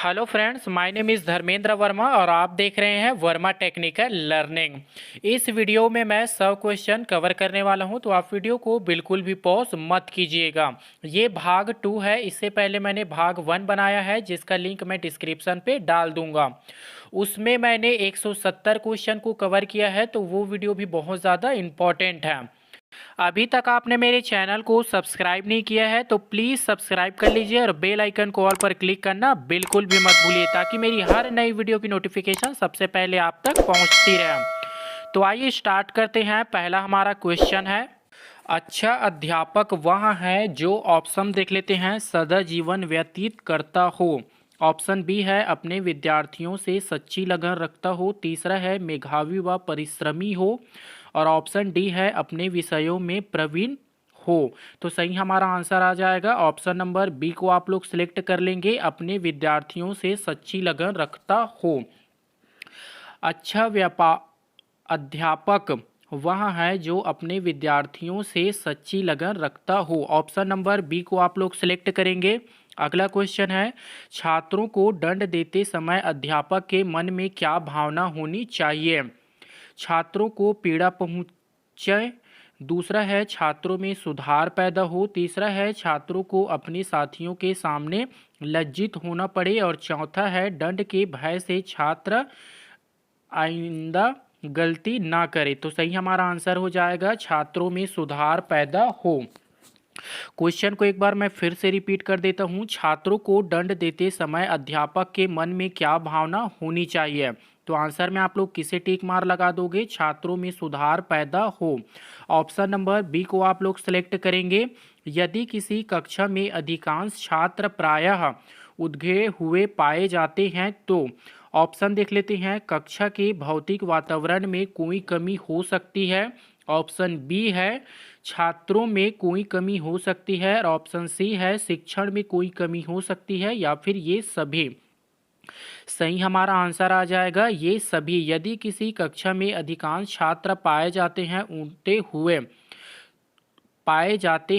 Hello friends, my name is Dharmendra Verma और आप देख रहे हैं वर्मा टेक्निकल लर्निंग। इस वीडियो में मैं 100 क्वेश्चन कवर करने वाला हूं, तो आप वीडियो को बिल्कुल भी पॉज मत कीजिएगा। ये भाग 2 है। इससे पहले मैंने भाग 1 बनाया है, जिसका लिंक मैं डिस्क्रिप्शन पे डाल दूंगा। उसमें मैंने 170 क्वेश्चन को कवर किया है, तो वो वीडियो भी बहुत ज़्यादा इम्पॉर्टेंट है। अभी तक आपने मेरे चैनल को सब्सक्राइब नहीं किया है तो प्लीज़ सब्सक्राइब कर लीजिए और बेल आइकन को ऑल पर क्लिक करना बिल्कुल भी मत भूलिए, ताकि मेरी हर नई वीडियो की नोटिफिकेशन सबसे पहले आप तक पहुंचती रहे। तो आइए स्टार्ट करते हैं। पहला हमारा क्वेश्चन है, अच्छा अध्यापक वह है जो, ऑप्शन देख लेते हैं, सदा जीवन व्यतीत करता हो। ऑप्शन बी है अपने विद्यार्थियों से सच्ची लगन रखता हो। तीसरा है मेधावी व परिश्रमी हो। और ऑप्शन डी है अपने विषयों में प्रवीण हो। तो सही हमारा आंसर आ जाएगा ऑप्शन नंबर बी को आप लोग सिलेक्ट कर लेंगे, अपने विद्यार्थियों से सच्ची लगन रखता हो। अच्छा व्यापार अध्यापक वह है जो अपने विद्यार्थियों से सच्ची लगन रखता हो। ऑप्शन नंबर बी को आप लोग सिलेक्ट करेंगे। अगला क्वेश्चन है, छात्रों को दंड देते समय अध्यापक के मन में क्या भावना होनी चाहिए। छात्रों को पीड़ा पहुंचे। दूसरा है छात्रों में सुधार पैदा हो। तीसरा है छात्रों को अपने साथियों के सामने लज्जित होना पड़े। और चौथा है दंड के भय से छात्र आइंदा गलती ना करे। तो सही हमारा आंसर हो जाएगा छात्रों में सुधार पैदा हो। क्वेश्चन को एक बार मैं फिर से रिपीट कर देता हूँ, छात्रों को दंड देते समय अध्यापक के मन में क्या भावना होनी चाहिए। तो आंसर में आप लोग किसे टिक मार लगा दोगे, छात्रों में सुधार पैदा हो। ऑप्शन नंबर बी को आप लोग सेलेक्ट करेंगे। यदि किसी कक्षा में अधिकांश छात्र प्रायः उद्घे हुए पाए जाते हैं तो ऑप्शन देख लेते हैं, कक्षा के भौतिक वातावरण में कोई कमी हो सकती है। ऑप्शन बी है छात्रों में कोई कमी हो सकती है। और ऑप्शन सी है शिक्षण में कोई कमी हो सकती है, या फिर ये सभी। सही हमारा आंसर आ जाएगा ये सभी। यदि किसी कक्षा में अधिकांश छात्र पाए जाते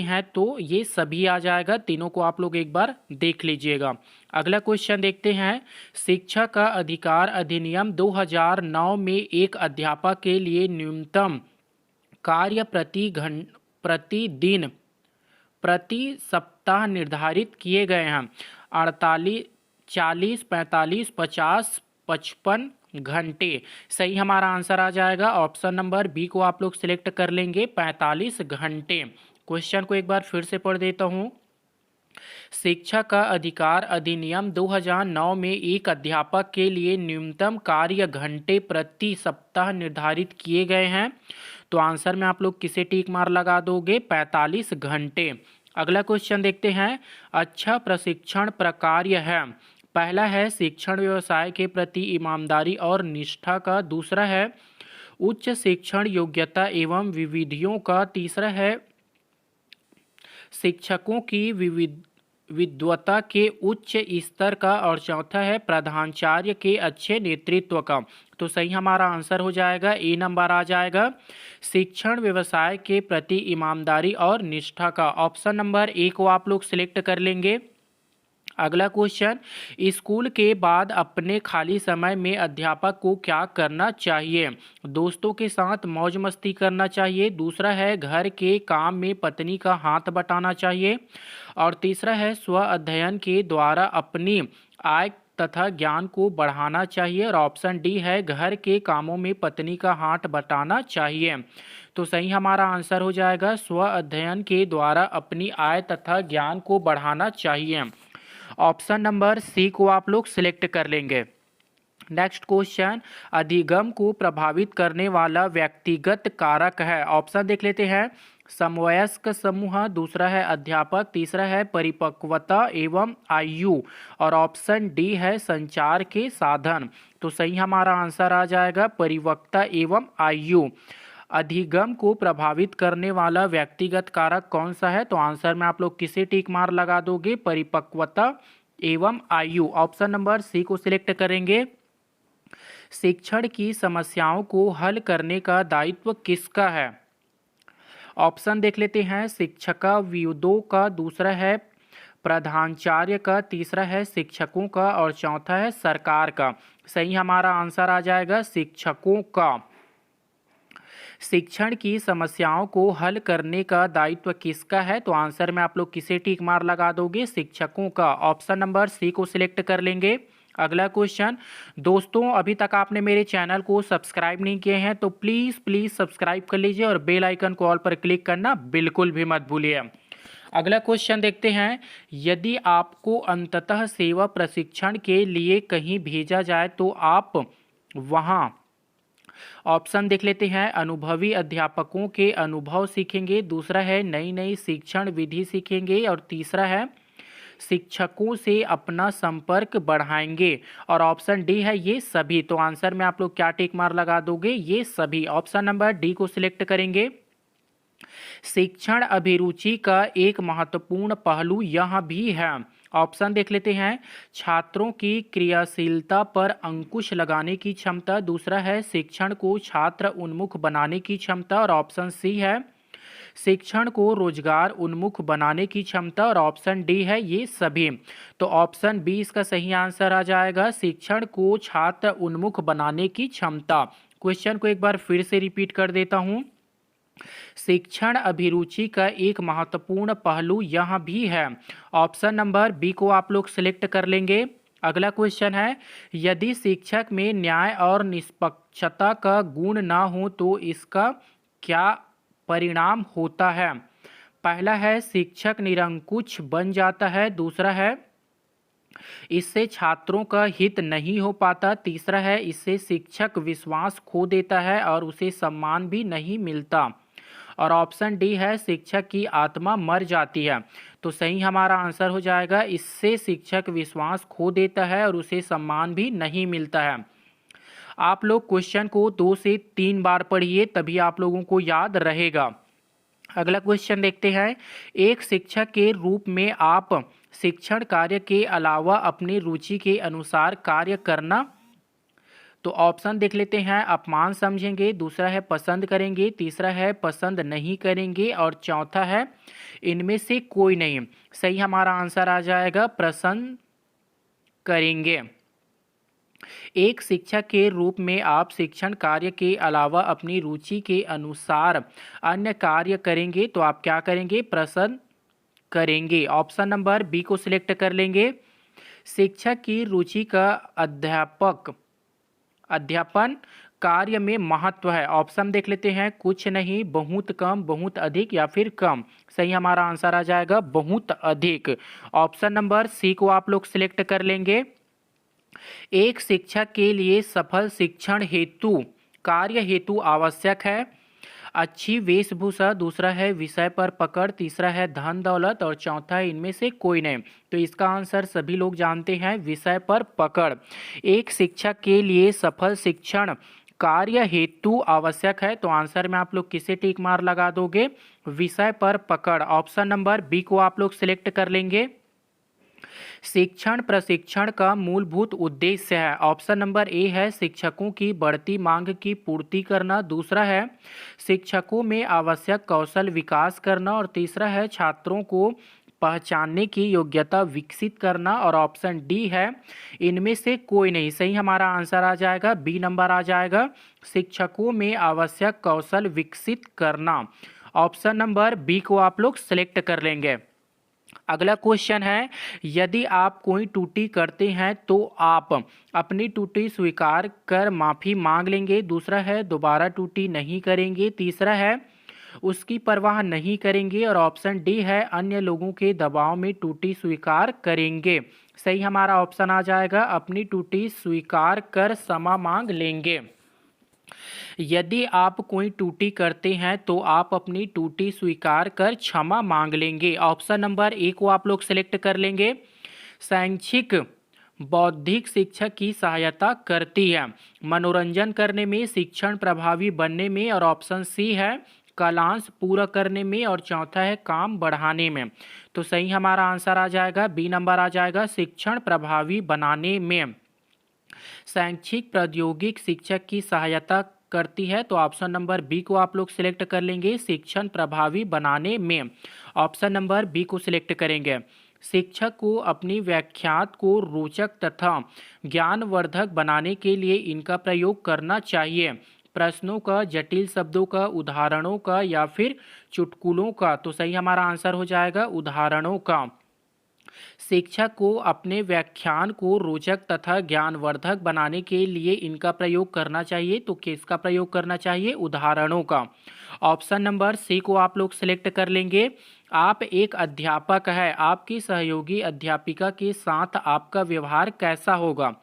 हैं तो ये सभी आ जाएगा। तीनों को आप लोग एक बार देख लीजिएगा। अगला क्वेश्चन देखते हैं, शिक्षा का अधिकार अधिनियम 2009 में एक अध्यापक के लिए न्यूनतम कार्य प्रतिदिन प्रति सप्ताह निर्धारित किए गए हैं। 48, 40, 45, 50, 55 घंटे। सही हमारा आंसर आ जाएगा ऑप्शन नंबर बी को आप लोग सिलेक्ट कर लेंगे, 45 घंटे। क्वेश्चन को एक बार फिर से पढ़ देता हूँ। शिक्षा का अधिकार अधिनियम 2009 में एक अध्यापक के लिए न्यूनतम कार्य घंटे प्रति सप्ताह निर्धारित किए गए हैं। तो आंसर में आप लोग किसे टिक मार लगा दोगे, 45 घंटे। अगला क्वेश्चन देखते हैं, अच्छा प्रशिक्षण प्रकार्य है। पहला है शिक्षण व्यवसाय के प्रति ईमानदारी और निष्ठा का। दूसरा है उच्च शिक्षण योग्यता एवं विविधियों का। तीसरा है शिक्षकों की विद्वता के उच्च स्तर का। और चौथा है प्रधानाचार्य के अच्छे नेतृत्व का। तो सही हमारा आंसर हो जाएगा ए नंबर आ जाएगा, शिक्षण व्यवसाय के प्रति ईमानदारी और निष्ठा का। ऑप्शन नंबर ए को आप लोग सिलेक्ट कर लेंगे। अगला क्वेश्चन, स्कूल के बाद अपने खाली समय में अध्यापक को क्या करना चाहिए। दोस्तों के साथ मौज मस्ती करना चाहिए। दूसरा है घर के काम में पत्नी का हाथ बटाना चाहिए। और तीसरा है स्व अध्ययन के द्वारा अपनी आय तथा ज्ञान को बढ़ाना चाहिए। और ऑप्शन डी है घर के कामों में पत्नी का हाथ बटाना चाहिए। तो सही हमारा आंसर हो जाएगा स्व अध्ययन के द्वारा अपनी आय तथा ज्ञान को बढ़ाना चाहिए। ऑप्शन नंबर सी को आप लोग सिलेक्ट कर लेंगे। नेक्स्ट क्वेश्चन, अधिगम को प्रभावित करने वाला व्यक्तिगत कारक है। ऑप्शन देख लेते हैं, समवयस्क समूह। दूसरा है अध्यापक। तीसरा है परिपक्वता एवं आयु। और ऑप्शन डी है संचार के साधन। तो सही हमारा आंसर आ जाएगा परिपक्वता एवं आयु। अधिगम को प्रभावित करने वाला व्यक्तिगत कारक कौन सा है। तो आंसर में आप लोग किसे टिक मार लगा दोगे, परिपक्वता एवं आयु। ऑप्शन नंबर सी को सिलेक्ट करेंगे। शिक्षण की समस्याओं को हल करने का दायित्व किसका है। ऑप्शन देख लेते हैं, शिक्षिका विदों का। दूसरा है प्रधानाचार्य का, तीसरा है शिक्षकों का और चौथा है सरकार का। सही हमारा आंसर आ जाएगा शिक्षकों का। शिक्षण की समस्याओं को हल करने का दायित्व किसका है? तो आंसर में आप लोग किसे टिक मार लगा दोगे? शिक्षकों का। ऑप्शन नंबर सी को सिलेक्ट कर लेंगे। अगला क्वेश्चन, दोस्तों अभी तक आपने मेरे चैनल को सब्सक्राइब नहीं किए हैं तो प्लीज़ सब्सक्राइब कर लीजिए और बेल आइकन को ऑल पर क्लिक करना बिल्कुल भी मत भूलिए। अगला क्वेश्चन देखते हैं, यदि आपको अंततः सेवा प्रशिक्षण के लिए कहीं भेजा जाए तो आप वहां, ऑप्शन देख लेते हैं, अनुभवी अध्यापकों के अनुभव सीखेंगे, दूसरा है नई नई शिक्षण विधि सीखेंगे और तीसरा है शिक्षकों से अपना संपर्क बढ़ाएंगे और ऑप्शन डी है ये सभी। तो आंसर में आप लोग क्या टिक मार लगा दोगे? ये सभी। ऑप्शन नंबर डी को सिलेक्ट करेंगे। शिक्षण अभिरुचि का एक महत्वपूर्ण पहलू यह भी है, ऑप्शन देख लेते हैं, छात्रों की क्रियाशीलता पर अंकुश लगाने की क्षमता, दूसरा है शिक्षण को छात्र उन्मुख बनाने की क्षमता और ऑप्शन सी है शिक्षण को रोजगार उन्मुख बनाने की क्षमता और ऑप्शन डी है ये सभी। तो ऑप्शन बी इसका सही आंसर आ जाएगा, शिक्षण को छात्र उन्मुख बनाने की क्षमता। क्वेश्चन को एक बार फिर से रिपीट कर देता हूं, शिक्षण अभिरुचि का एक महत्वपूर्ण पहलू यह भी है, ऑप्शन नंबर बी को आप लोग सिलेक्ट कर लेंगे। अगला क्वेश्चन है, यदि शिक्षक में न्याय और निष्पक्षता का गुण ना हो तो इसका क्या परिणाम होता है? पहला है शिक्षक निरंकुश बन जाता है, दूसरा है इससे छात्रों का हित नहीं हो पाता, तीसरा है इससे शिक्षक विश्वास खो देता है और उसे सम्मान भी नहीं मिलता और ऑप्शन डी है शिक्षक की आत्मा मर जाती है। तो सही हमारा आंसर हो जाएगा इससे शिक्षक विश्वास खो देता है और उसे सम्मान भी नहीं मिलता है। आप लोग क्वेश्चन को 2 से 3 बार पढ़िए तभी आप लोगों को याद रहेगा। अगला क्वेश्चन देखते हैं, एक शिक्षक के रूप में आप शिक्षण कार्य के अलावा अपनी रुचि के अनुसार कार्य करना, तो ऑप्शन देख लेते हैं, अपमान समझेंगे, दूसरा है पसंद करेंगे, तीसरा है पसंद नहीं करेंगे और चौथा है इनमें से कोई नहीं। सही हमारा आंसर आ जाएगा पसंद करेंगे। एक शिक्षक के रूप में आप शिक्षण कार्य के अलावा अपनी रुचि के अनुसार अन्य कार्य करेंगे, तो आप क्या करेंगे? पसंद करेंगे। ऑप्शन नंबर बी को सिलेक्ट कर लेंगे। शिक्षक की रुचि का अध्यापन कार्य में महत्व है, ऑप्शन देख लेते हैं, कुछ नहीं, बहुत कम, बहुत अधिक या फिर कम। सही हमारा आंसर आ जाएगा बहुत अधिक। ऑप्शन नंबर सी को आप लोग सिलेक्ट कर लेंगे। एक शिक्षक के लिए सफल शिक्षण हेतु कार्य हेतु आवश्यक है अच्छी वेशभूषा, दूसरा है विषय पर पकड़, तीसरा है धन दौलत और चौथा है इनमें से कोई नहीं। तो इसका आंसर सभी लोग जानते हैं, विषय पर पकड़। एक शिक्षक के लिए सफल शिक्षण कार्य हेतु आवश्यक है, तो आंसर में आप लोग किसे टिक मार लगा दोगे? विषय पर पकड़। ऑप्शन नंबर बी को आप लोग सिलेक्ट कर लेंगे। शिक्षण प्रशिक्षण का मूलभूत उद्देश्य है, ऑप्शन नंबर ए है शिक्षकों की बढ़ती मांग की पूर्ति करना, दूसरा है शिक्षकों में आवश्यक कौशल विकास करना और तीसरा है छात्रों को पहचानने की योग्यता विकसित करना और ऑप्शन डी है इनमें से कोई नहीं। सही हमारा आंसर आ जाएगा बी नंबर आ जाएगा, शिक्षकों में आवश्यक कौशल विकसित करना। ऑप्शन नंबर बी को आप लोग सिलेक्ट कर लेंगे। अगला क्वेश्चन है, यदि आप कोई त्रुटि करते हैं तो आप अपनी त्रुटि स्वीकार कर माफ़ी मांग लेंगे, दूसरा है दोबारा त्रुटि नहीं करेंगे, तीसरा है उसकी परवाह नहीं करेंगे और ऑप्शन डी है अन्य लोगों के दबाव में त्रुटि स्वीकार करेंगे। सही हमारा ऑप्शन आ जाएगा अपनी त्रुटि स्वीकार कर क्षमा मांग लेंगे। यदि आप कोई त्रुटि करते हैं तो आप अपनी त्रुटि स्वीकार कर क्षमा मांग लेंगे। ऑप्शन नंबर ए को आप लोग सिलेक्ट कर लेंगे। शैक्षिक बौद्धिक शिक्षक की सहायता करती है, मनोरंजन करने में, शिक्षण प्रभावी बनने में और ऑप्शन सी है कालांश पूरा करने में और चौथा है काम बढ़ाने में। तो सही हमारा आंसर आ जाएगा बी नंबर आ जाएगा, शिक्षण प्रभावी बनाने में। शैक्षिक प्रौद्योगिक शिक्षक की सहायता करती है, तो ऑप्शन नंबर बी को आप लोग सिलेक्ट कर लेंगे, शिक्षण प्रभावी बनाने में। ऑप्शन नंबर बी को सिलेक्ट करेंगे। शिक्षक को अपनी व्याख्यात को रोचक तथा ज्ञानवर्धक बनाने के लिए इनका प्रयोग करना चाहिए। प्रश्नों का, जटिल शब्दों का, उदाहरणों का या फिर चुटकुलों का? तो सही हमारा आंसर हो जाएगा उदाहरणों का। शिक्षक को अपने व्याख्यान को रोचक तथा ज्ञानवर्धक बनाने के लिए इनका प्रयोग करना चाहिए। तो किसका प्रयोग करना चाहिए? उदाहरणों का। ऑप्शन नंबर सी को आप लोग सिलेक्ट कर लेंगे। आप एक अध्यापक है, आपकी सहयोगी अध्यापिका के साथ आपका व्यवहार कैसा होगा?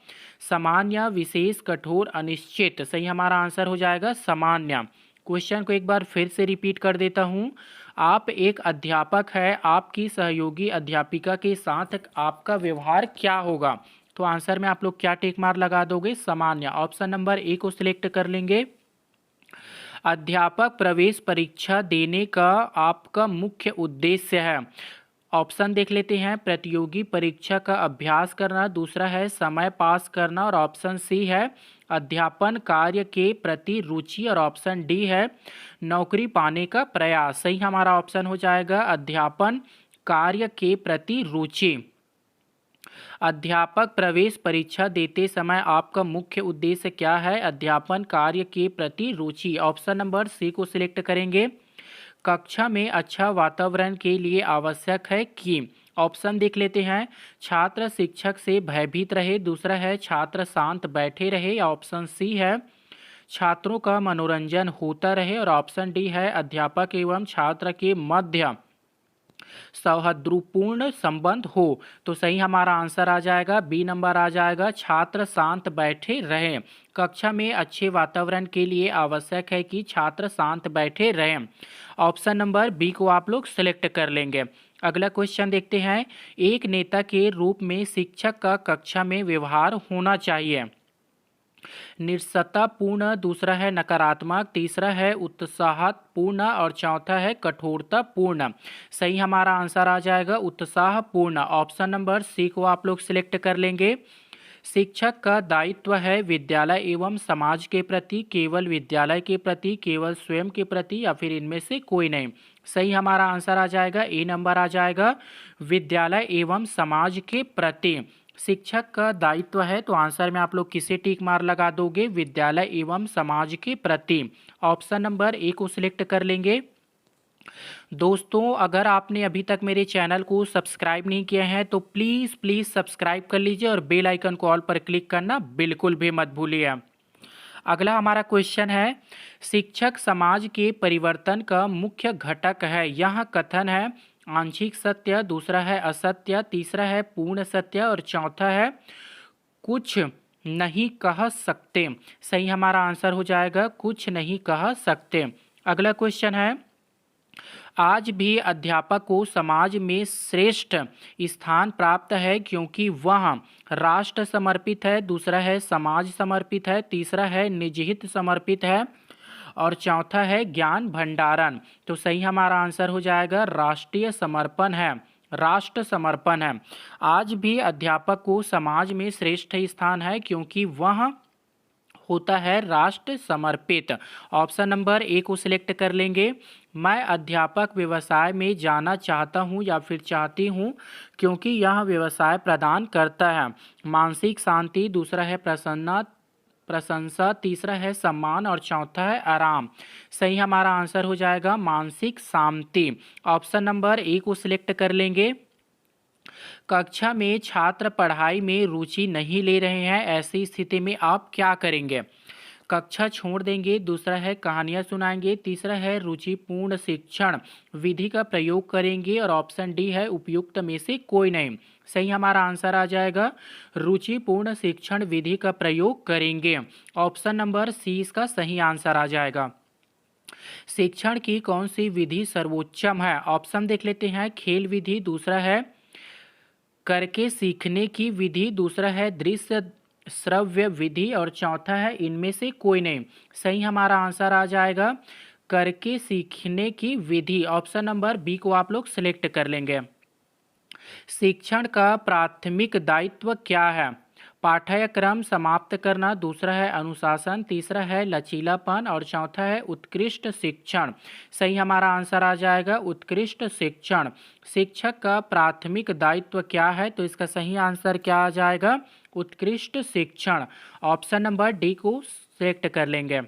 सामान्य, विशेष, कठोर, अनिश्चित? सही हमारा आंसर हो जाएगा सामान्य। क्वेश्चन को एक बार फिर से रिपीट कर देता हूँ। आप एक अध्यापक है, आपकी सहयोगी अध्यापिका के साथ आपका व्यवहार क्या होगा? तो आंसर में आप लोग क्या टिक मार लगा दोगे? सामान्य। ऑप्शन नंबर ए को सिलेक्ट कर लेंगे। अध्यापक प्रवेश परीक्षा देने का आपका मुख्य उद्देश्य है। ऑप्शन देख लेते हैं। प्रतियोगी परीक्षा का अभ्यास करना, दूसरा है समय पास करना और ऑप्शन सी है अध्यापन कार्य के प्रति रुचि और ऑप्शन डी है नौकरी पाने का प्रयास। सही हमारा ऑप्शन हो जाएगा अध्यापन कार्य के प्रति रुचि। अध्यापक प्रवेश परीक्षा देते समय आपका मुख्य उद्देश्य क्या है? अध्यापन कार्य के प्रति रुचि। ऑप्शन नंबर सी को सिलेक्ट करेंगे। कक्षा में अच्छा वातावरण के लिए आवश्यक है कि? ऑप्शन देख लेते हैं। छात्र शिक्षक से भयभीत रहे, दूसरा है छात्र शांत बैठे रहे या ऑप्शन सी है छात्रों का मनोरंजन होता रहे और ऑप्शन डी है अध्यापक एवं छात्र के मध्य सौहार्दपूर्ण संबंध हो। तो सही हमारा आंसर आ जाएगा बी नंबर आ जाएगा छात्र शांत बैठे रहें। कक्षा में अच्छे वातावरण के लिए आवश्यक है कि छात्र शांत बैठे रहें। ऑप्शन नंबर बी को आप लोग सिलेक्ट कर लेंगे। अगला क्वेश्चन देखते हैं। एक नेता के रूप में शिक्षक का कक्षा में व्यवहार होना चाहिए। निरसतापूर्ण, दूसरा है नकारात्मक, तीसरा है उत्साहपूर्ण और चौथा है कठोरतापूर्ण। सही हमारा आंसर आ जाएगा उत्साहपूर्ण। ऑप्शन नंबर सी को आप लोग सिलेक्ट कर लेंगे। शिक्षक का दायित्व है विद्यालय एवं समाज के प्रति, केवल विद्यालय के प्रति, केवल स्वयं के प्रति या फिर इनमें से कोई नहीं। सही हमारा आंसर आ जाएगा ए नंबर आ जाएगा विद्यालय एवं समाज के प्रति शिक्षक का दायित्व है। तो आंसर में आप लोग किसे टिक मार लगा दोगे? विद्यालय एवं समाज के प्रति। ऑप्शन नंबर ए को सिलेक्ट कर लेंगे। दोस्तों, अगर आपने अभी तक मेरे चैनल को सब्सक्राइब नहीं किया है तो प्लीज़ सब्सक्राइब कर लीजिए और बेल आइकन को ऑल पर क्लिक करना बिल्कुल भी मत भूलिए। अगला हमारा क्वेश्चन है। शिक्षक समाज के परिवर्तन का मुख्य घटक है। यह कथन है आंशिक सत्य, दूसरा है असत्य, तीसरा है पूर्ण सत्य और चौथा है कुछ नहीं कह सकते। सही हमारा आंसर हो जाएगा कुछ नहीं कह सकते। अगला क्वेश्चन है। आज भी अध्यापक को समाज में श्रेष्ठ स्थान प्राप्त है क्योंकि वह राष्ट्र समर्पित है, दूसरा है समाज समर्पित है, तीसरा है निजहित समर्पित है और चौथा है ज्ञान भंडारण। तो सही हमारा आंसर हो जाएगा राष्ट्रीय समर्पण है, राष्ट्र समर्पण है। आज भी अध्यापक को समाज में श्रेष्ठ स्थान है क्योंकि वह होता है राष्ट्र समर्पित। ऑप्शन नंबर ए को सिलेक्ट कर लेंगे। मैं अध्यापक व्यवसाय में जाना चाहता हूं या फिर चाहती हूं क्योंकि यह व्यवसाय प्रदान करता है मानसिक शांति, दूसरा है प्रशंसा, तीसरा है सम्मान और चौथा है आराम। सही हमारा आंसर हो जाएगा मानसिक शांति। ऑप्शन नंबर ए को सिलेक्ट कर लेंगे। कक्षा में छात्र पढ़ाई में रुचि नहीं ले रहे हैं, ऐसी स्थिति में आप क्या करेंगे? कक्षा छोड़ देंगे, दूसरा है कहानियाँ सुनाएंगे, तीसरा है रुचिपूर्ण शिक्षण विधि का प्रयोग करेंगे और ऑप्शन डी है उपयुक्त में से कोई नहीं। सही हमारा आंसर आ जाएगा रुचिपूर्ण शिक्षण विधि का प्रयोग करेंगे। ऑप्शन नंबर सी इसका सही आंसर आ जाएगा। शिक्षण की कौन सी विधि सर्वोच्चम है? ऑप्शन देख लेते हैं। खेल विधि, दूसरा है करके सीखने की विधि, दूसरा है दृश्य श्रव्य विधि और चौथा है इनमें से कोई नहीं। सही हमारा आंसर आ जाएगा करके सीखने की विधि। ऑप्शन नंबर बी को आप लोग सिलेक्ट कर लेंगे। शिक्षण का प्राथमिक दायित्व क्या है? पाठ्यक्रम समाप्त करना, दूसरा है अनुशासन, तीसरा है लचीलापन और चौथा है उत्कृष्ट शिक्षण। सही हमारा आंसर आ जाएगा उत्कृष्ट शिक्षण। शिक्षक का प्राथमिक दायित्व क्या है? तो इसका सही आंसर क्या आ जाएगा? उत्कृष्ट शिक्षण। ऑप्शन नंबर डी को सिलेक्ट कर लेंगे।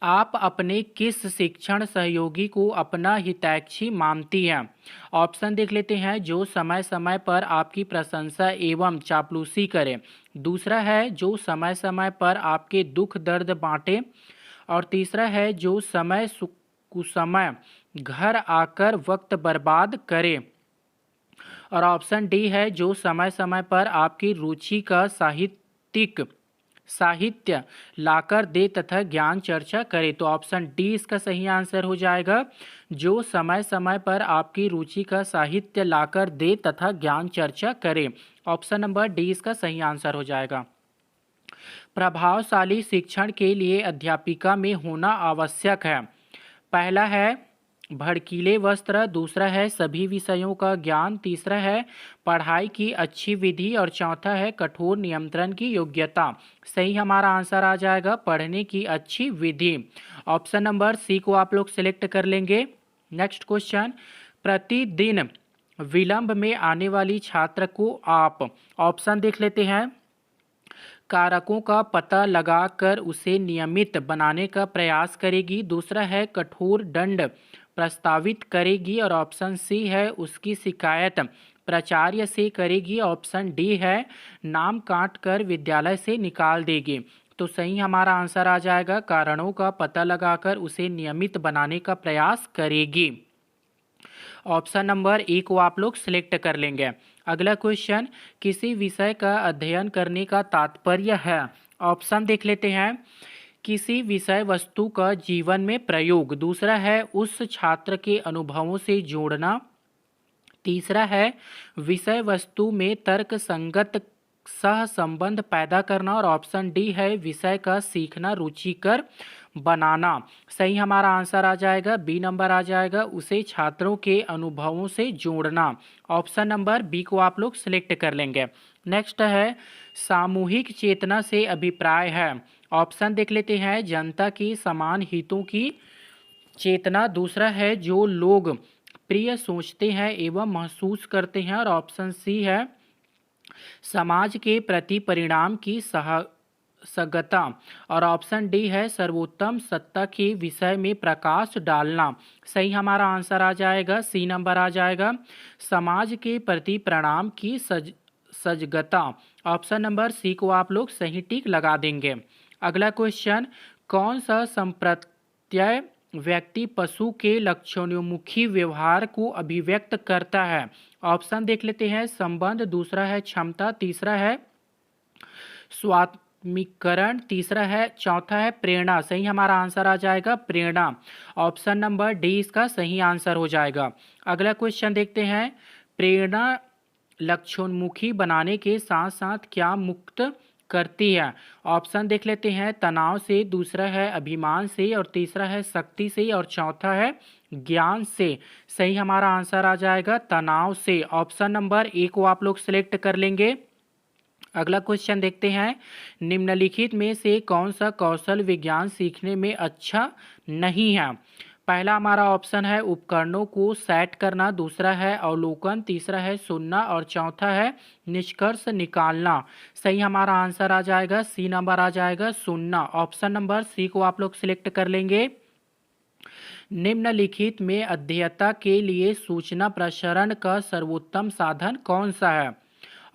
आप अपने किस शिक्षण सहयोगी को अपना हितैषी मानती हैं? ऑप्शन देख लेते हैं। जो समय समय पर आपकी प्रशंसा एवं चापलूसी करे, दूसरा है जो समय समय पर आपके दुख दर्द बांटे, और तीसरा है जो समय कुसमय घर आकर वक्त बर्बाद करे, और ऑप्शन डी है जो समय समय पर आपकी रुचि का साहित्य लाकर दे तथा ज्ञान चर्चा करे। तो ऑप्शन डी इसका सही आंसर हो जाएगा, जो समय समय पर आपकी रुचि का साहित्य लाकर दे तथा ज्ञान चर्चा करे। ऑप्शन नंबर डी इसका सही आंसर हो जाएगा। प्रभावशाली शिक्षण के लिए अध्यापिका में होना आवश्यक है। पहला है भड़कीले वस्त्र, दूसरा है सभी विषयों का ज्ञान, तीसरा है पढ़ाई की अच्छी विधि और चौथा है कठोर नियंत्रण की योग्यता। सही हमारा आंसर आ जाएगा पढ़ने की अच्छी विधि। ऑप्शन नंबर सी को आप लोग सिलेक्ट कर लेंगे। नेक्स्ट क्वेश्चन, प्रतिदिन विलंब में आने वाली छात्र को आप, ऑप्शन देख लेते हैं, कारकों का पता लगाकर उसे नियमित बनाने का प्रयास करेगी, दूसरा है कठोर दंड प्रस्तावित करेगी, और ऑप्शन सी है उसकी शिकायत प्राचार्य से करेगी, ऑप्शन डी है नाम काट कर विद्यालय से निकाल देगी। तो सही हमारा आंसर आ जाएगा कारणों का पता लगाकर उसे नियमित बनाने का प्रयास करेगी। ऑप्शन नंबर ए को आप लोग सिलेक्ट कर लेंगे। अगला क्वेश्चन, किसी विषय का अध्ययन करने का तात्पर्य है। ऑप्शन देख लेते हैं। किसी विषय वस्तु का जीवन में प्रयोग, दूसरा है उस छात्र के अनुभवों से जोड़ना, तीसरा है विषय वस्तु में तर्क संगत सह संबंध पैदा करना, और ऑप्शन डी है विषय का सीखना रुचिकर बनाना। सही हमारा आंसर आ जाएगा बी नंबर आ जाएगा, उसे छात्रों के अनुभवों से जोड़ना। ऑप्शन नंबर बी को आप लोग सिलेक्ट कर लेंगे। नेक्स्ट है सामूहिक चेतना से अभिप्राय है। ऑप्शन देख लेते हैं। जनता की समान हितों की चेतना, दूसरा है जो लोग प्रिय सोचते हैं एवं महसूस करते हैं, और ऑप्शन सी है समाज के प्रति परिणाम की सगता, और ऑप्शन डी है सर्वोत्तम सत्ता के विषय में प्रकाश डालना। सही हमारा आंसर आ जाएगा सी नंबर आ जाएगा, समाज के प्रति परिणाम की सजगता। ऑप्शन नंबर सी को आप लोग सही टिक लगा देंगे। अगला क्वेश्चन, कौन सा संप्रत्यय व्यक्ति पशु के लक्षणोन्मुखी व्यवहार को अभिव्यक्त करता है। ऑप्शन देख लेते हैं। संबंध, दूसरा है क्षमता, तीसरा है स्वात्मीकरण, तीसरा है चौथा है प्रेरणा। सही हमारा आंसर आ जाएगा प्रेरणा। ऑप्शन नंबर डी इसका सही आंसर हो जाएगा। अगला क्वेश्चन देखते हैं। प्रेरणा लक्षणोन्मुखी बनाने के साथ साथ क्या मुक्त करती है। ऑप्शन देख लेते हैं। तनाव से, दूसरा है अभिमान से, और तीसरा है शक्ति से, और चौथा है ज्ञान से। सही हमारा आंसर आ जाएगा तनाव से। ऑप्शन नंबर ए को आप लोग सिलेक्ट कर लेंगे। अगला क्वेश्चन देखते हैं। निम्नलिखित में से कौन सा कौशल विज्ञान सीखने में अच्छा नहीं है। पहला हमारा ऑप्शन है उपकरणों को सेट करना, दूसरा है अवलोकन, तीसरा है सुनना, और चौथा है निष्कर्ष निकालना। सही हमारा आंसर आ जाएगा सी नंबर आ जाएगा सुनना। ऑप्शन नंबर सी को आप लोग सिलेक्ट कर लेंगे। निम्नलिखित में अध्येता के लिए सूचना प्रसारण का सर्वोत्तम साधन कौन सा है।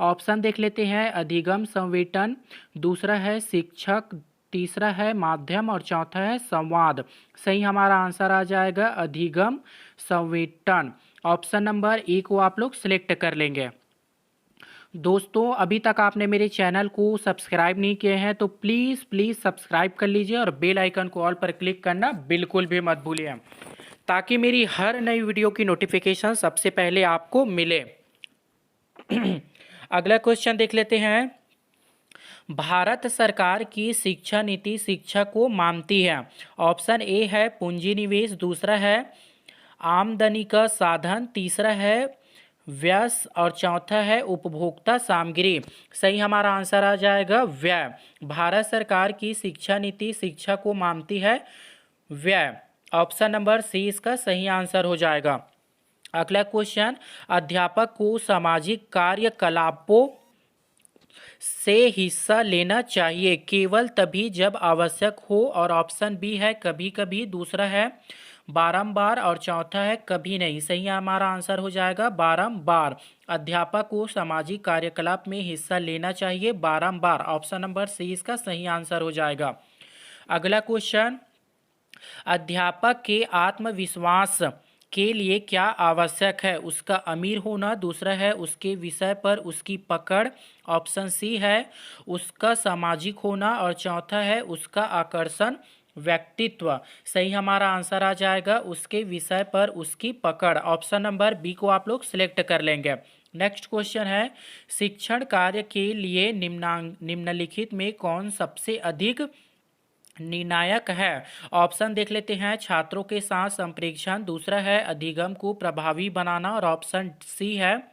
ऑप्शन देख लेते हैं। अधिगम संवेदन, दूसरा है शिक्षक, तीसरा है माध्यम, और चौथा है संवाद। सही हमारा आंसर आ जाएगा अधिगम संवेदन। ऑप्शन नंबर ए को आप लोग सिलेक्ट कर लेंगे। दोस्तों, अभी तक आपने मेरे चैनल को सब्सक्राइब नहीं किए हैं तो प्लीज़ सब्सक्राइब कर लीजिए, और बेल आइकन को ऑल पर क्लिक करना बिल्कुल भी मत भूलिए, ताकि मेरी हर नई वीडियो की नोटिफिकेशन सबसे पहले आपको मिले। अगला क्वेश्चन देख लेते हैं। भारत सरकार की शिक्षा नीति शिक्षा को मानती है। ऑप्शन ए है पूंजी निवेश, दूसरा है आमदनी का साधन, तीसरा है व्यय और चौथा है उपभोक्ता सामग्री। सही हमारा आंसर आ जाएगा व्यय। भारत सरकार की शिक्षा नीति शिक्षा को मानती है व्यय। ऑप्शन नंबर सी इसका सही आंसर हो जाएगा। अगला क्वेश्चन, अध्यापक को सामाजिक कार्यकलापों से हिस्सा लेना चाहिए केवल तभी जब आवश्यक हो, और ऑप्शन बी है कभी कभी, दूसरा है बारंबार और चौथा है कभी नहीं। सही हमारा आंसर हो जाएगा बारंबार। अध्यापक को सामाजिक कार्यकलाप में हिस्सा लेना चाहिए बारंबार। ऑप्शन नंबर सी इसका सही आंसर हो जाएगा। अगला क्वेश्चन, अध्यापक के आत्मविश्वास के लिए क्या आवश्यक है? उसका अमीर होना, दूसरा है उसके विषय पर उसकी पकड़, ऑप्शन सी है उसका सामाजिक होना, और चौथा है उसका आकर्षण व्यक्तित्व। सही हमारा आंसर आ जाएगा उसके विषय पर उसकी पकड़। ऑप्शन नंबर बी को आप लोग सिलेक्ट कर लेंगे। नेक्स्ट क्वेश्चन है, शिक्षण कार्य के लिए निम्नलिखित में कौन सबसे अधिक निर्णायक है? ऑप्शन देख लेते हैं, छात्रों के साथ संप्रेषण, दूसरा है अधिगम को प्रभावी बनाना, और ऑप्शन सी है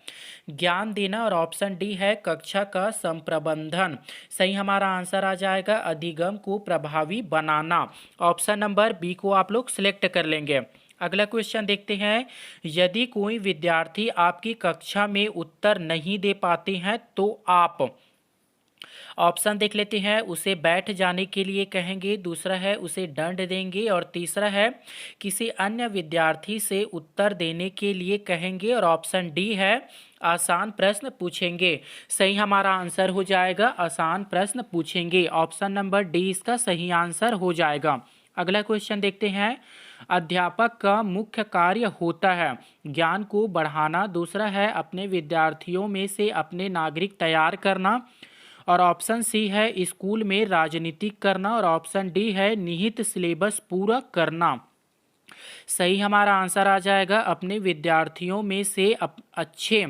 ज्ञान देना, और ऑप्शन डी है कक्षा का संप्रबंधन। सही हमारा आंसर आ जाएगा अधिगम को प्रभावी बनाना। ऑप्शन नंबर बी को आप लोग सिलेक्ट कर लेंगे। अगला क्वेश्चन देखते हैं, यदि कोई विद्यार्थी आपकी कक्षा में उत्तर नहीं दे पाते हैं तो आप, ऑप्शन देख लेते हैं, उसे बैठ जाने के लिए कहेंगे, दूसरा है उसे दंड देंगे, और तीसरा है किसी अन्य विद्यार्थी से उत्तर देने के लिए कहेंगे, और ऑप्शन डी है आसान प्रश्न पूछेंगे। सही हमारा आंसर हो जाएगा आसान प्रश्न पूछेंगे। ऑप्शन नंबर डी इसका सही आंसर हो जाएगा। अगला क्वेश्चन देखते हैं, अध्यापक का मुख्य कार्य होता है ज्ञान को बढ़ाना, दूसरा है अपने विद्यार्थियों में से अपने नागरिक तैयार करना, और ऑप्शन सी है स्कूल में राजनीति करना, और ऑप्शन डी है निहित सिलेबस पूरा करना। सही हमारा आंसर आ जाएगा अपने विद्यार्थियों में से अच्छे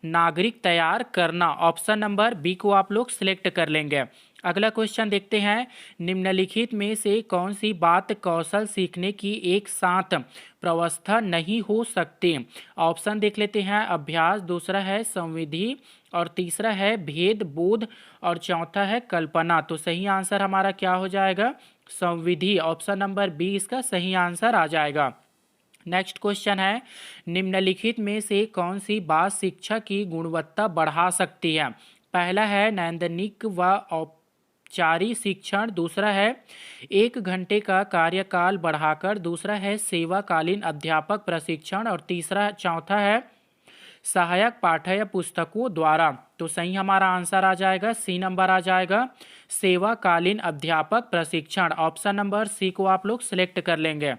नागरिक तैयार करना। ऑप्शन नंबर बी को आप लोग सिलेक्ट कर लेंगे। अगला क्वेश्चन देखते हैं, निम्नलिखित में से कौन सी बात कौशल सीखने की एक साथ व्यवस्था नहीं हो सकती? ऑप्शन देख लेते हैं, अभ्यास, दूसरा है संविधि, और तीसरा है भेद बोध, और चौथा है कल्पना। तो सही आंसर हमारा क्या हो जाएगा? संविधि। ऑप्शन नंबर बी इसका सही आंसर आ जाएगा। नेक्स्ट क्वेश्चन है, निम्नलिखित में से कौन सी बात शिक्षा की गुणवत्ता बढ़ा सकती है? पहला है नैदानिक व औपचारिक शिक्षण, दूसरा है 1 घंटे का कार्यकाल बढ़ाकर, दूसरा है सेवाकालीन अध्यापक प्रशिक्षण, और तीसरा चौथा है सहायक पाठ्य पुस्तकों द्वारा। तो सही हमारा आंसर आ जाएगा सी नंबर आ जाएगा सेवाकालीन अध्यापक प्रशिक्षण। ऑप्शन नंबर सी को आप लोग सिलेक्ट कर लेंगे।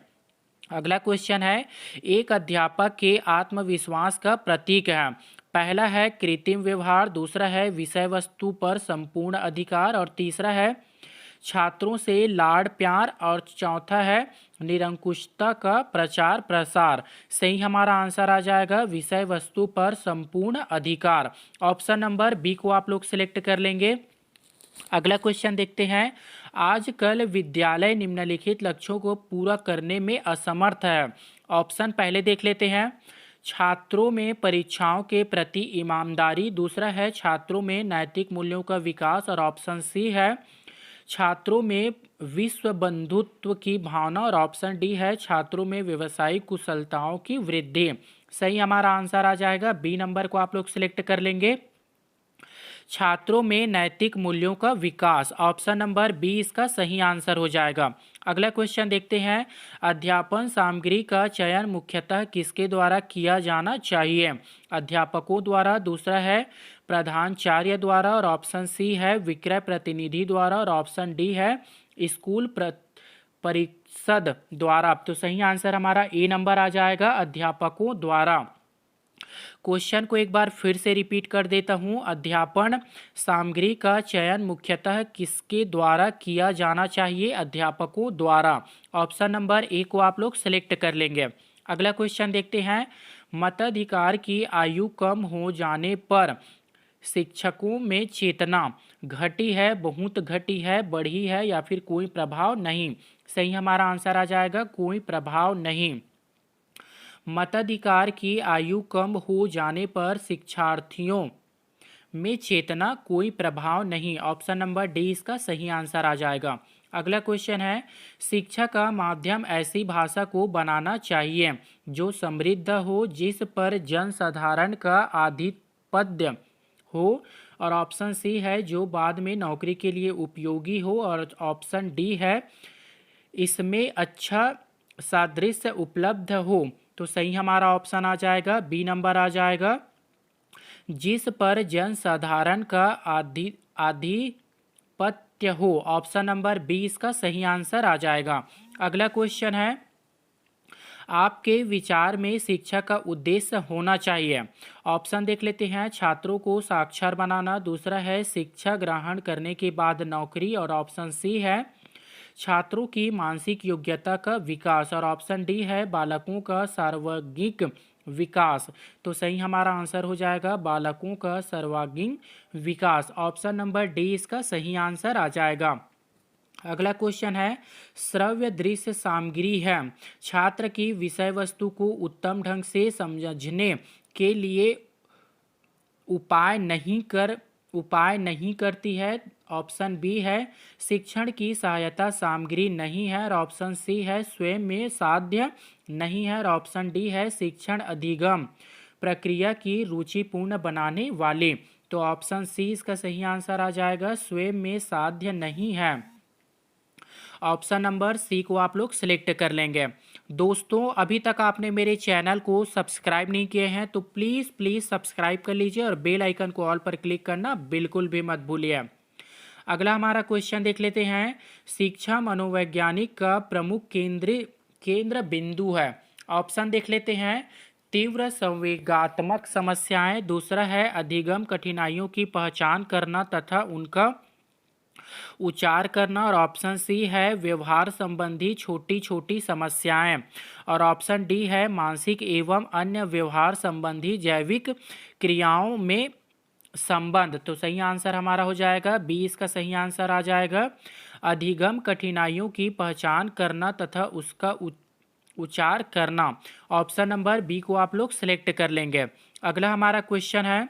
अगला क्वेश्चन है, एक अध्यापक के आत्मविश्वास का प्रतीक है। पहला है कृत्रिम व्यवहार, दूसरा है विषय वस्तु पर संपूर्ण अधिकार, और तीसरा है छात्रों से लाड़ प्यार, और चौथा है निरंकुशता का प्रचार प्रसार। सही हमारा आंसर आ जाएगा विषय वस्तु पर संपूर्ण अधिकार। ऑप्शन नंबर बी को आप लोग सिलेक्ट कर लेंगे। अगला क्वेश्चन देखते हैं, आजकल विद्यालय निम्नलिखित लक्ष्यों को पूरा करने में असमर्थ है। ऑप्शन पहले देख लेते हैं, छात्रों में परीक्षाओं के प्रति ईमानदारी, दूसरा है छात्रों में नैतिक मूल्यों का विकास, और ऑप्शन सी है छात्रों में विश्व बंधुत्व की भावना, और ऑप्शन डी है छात्रों में व्यवसायिक कुशलताओं की वृद्धि। सही हमारा आंसर आ जाएगा बी नंबर को आप लोग सिलेक्ट कर लेंगे, छात्रों में नैतिक मूल्यों का विकास। ऑप्शन नंबर बी इसका सही आंसर हो जाएगा। अगला क्वेश्चन देखते हैं, अध्यापन सामग्री का चयन मुख्यतः किसके द्वारा किया जाना चाहिए? अध्यापकों द्वारा, दूसरा है प्रधानाचार्य द्वारा, और ऑप्शन सी है विक्रय प्रतिनिधि द्वारा, और ऑप्शन डी है स्कूल परिषद द्वारा। तो सही आंसर हमारा ए नंबर आ जाएगा अध्यापकों द्वारा। क्वेश्चन को एक बार फिर से रिपीट कर देता हूं, अध्यापन सामग्री का चयन मुख्यतः किसके द्वारा किया जाना चाहिए? अध्यापकों द्वारा। ऑप्शन नंबर ए को आप लोग सेलेक्ट कर लेंगे। अगला क्वेश्चन देखते हैं, मताधिकार की आयु कम हो जाने पर शिक्षकों में चेतना घटी है, बहुत घटी है, बढ़ी है, या फिर कोई प्रभाव नहीं? सही हमारा आंसर आ जाएगा कोई प्रभाव नहीं। मताधिकार की आयु कम हो जाने पर शिक्षार्थियों में चेतना कोई प्रभाव नहीं। ऑप्शन नंबर डी इसका सही आंसर आ जाएगा। अगला क्वेश्चन है, शिक्षा का माध्यम ऐसी भाषा को बनाना चाहिए जो समृद्ध हो, जिस पर जनसाधारण का आधिपत्य हो। और ऑप्शन सी है जो बाद में नौकरी के लिए उपयोगी हो। और ऑप्शन डी है इसमें अच्छा सादृश्य उपलब्ध हो। तो सही हमारा ऑप्शन आ जाएगा बी नंबर आ जाएगा, जिस पर जनसाधारण का आधिपत्य हो। ऑप्शन नंबर बी इसका सही आंसर आ जाएगा। अगला क्वेश्चन है, आपके विचार में शिक्षा का उद्देश्य होना चाहिए। ऑप्शन देख लेते हैं, छात्रों को साक्षर बनाना, दूसरा है शिक्षा ग्रहण करने के बाद नौकरी, और ऑप्शन सी है छात्रों की मानसिक योग्यता का विकास, और ऑप्शन डी है बालकों का सर्वांगीण विकास। तो सही हमारा आंसर हो जाएगा बालकों का सर्वांगीण विकास। ऑप्शन नंबर डी इसका सही आंसर आ जाएगा। अगला क्वेश्चन है, श्रव्य दृश्य सामग्री है, छात्र की विषय वस्तु को उत्तम ढंग से समझने के लिए उपाय नहीं करती है। ऑप्शन बी है शिक्षण की सहायता सामग्री नहीं है, और ऑप्शन सी है स्वयं में साध्य नहीं है, और ऑप्शन डी है शिक्षण अधिगम प्रक्रिया की रुचिपूर्ण बनाने वाले। तो ऑप्शन सी इसका सही आंसर आ जाएगा, स्वयं में साध्य नहीं है। ऑप्शन नंबर सी को आप लोग सिलेक्ट कर लेंगे। दोस्तों, अभी तक आपने मेरे चैनल को सब्सक्राइब नहीं किए हैं तो प्लीज़ सब्सक्राइब कर लीजिए और बेल आइकन को ऑल पर क्लिक करना बिल्कुल भी मत भूलिए। अगला हमारा क्वेश्चन देख लेते हैं, शिक्षा मनोवैज्ञानिक का प्रमुख केंद्र बिंदु है। ऑप्शन देख लेते हैं, तीव्र संवेगात्मक समस्याएं, दूसरा है अधिगम कठिनाइयों की पहचान करना तथा उनका उच्चार करना, और ऑप्शन सी है व्यवहार संबंधी छोटी छोटी समस्याएं, और ऑप्शन डी है मानसिक एवं अन्य व्यवहार संबंधी जैविक क्रियाओं में संबंध। तो सही आंसर हमारा हो जाएगा बी इसका सही आंसर आ जाएगा, अधिगम कठिनाइयों की पहचान करना तथा उसका उच्चार करना। ऑप्शन नंबर बी को आप लोग सिलेक्ट कर लेंगे। अगला हमारा क्वेश्चन है,